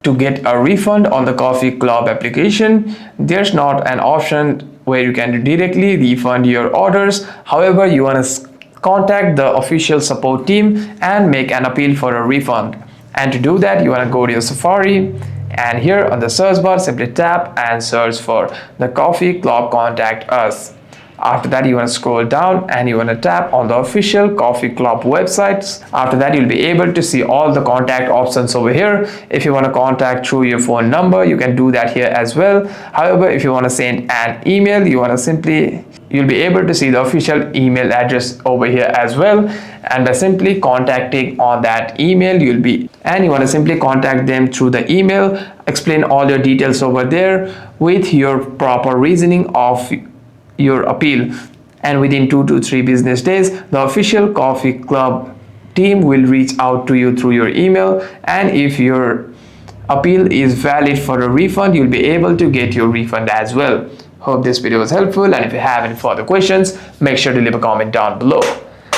To get a refund on the Coffee Club application, there's not an option where you can directly refund your orders. However, you want to contact the official support team and make an appeal for a refund. And to do that, you want to go to your Safari, and here on the search bar, simply tap and search for the Coffee Club Contact Us. After that, you want to scroll down and you want to tap on the official Coffee Club websites. After that, you'll be able to see all the contact options over here. If you want to contact through your phone number, you can do that here as well. However, if you want to send an email, you'll be able to see the official email address over here as well. And by simply contacting on that email, you want to simply contact them through the email, explain all your details over there with your proper reasoning of your appeal, and within 2 to 3 business days the official Coffee Club team will reach out to you through your email, and if your appeal is valid for a refund, you'll be able to get your refund as well. Hope this video was helpful, and if you have any further questions, make sure to leave a comment down below.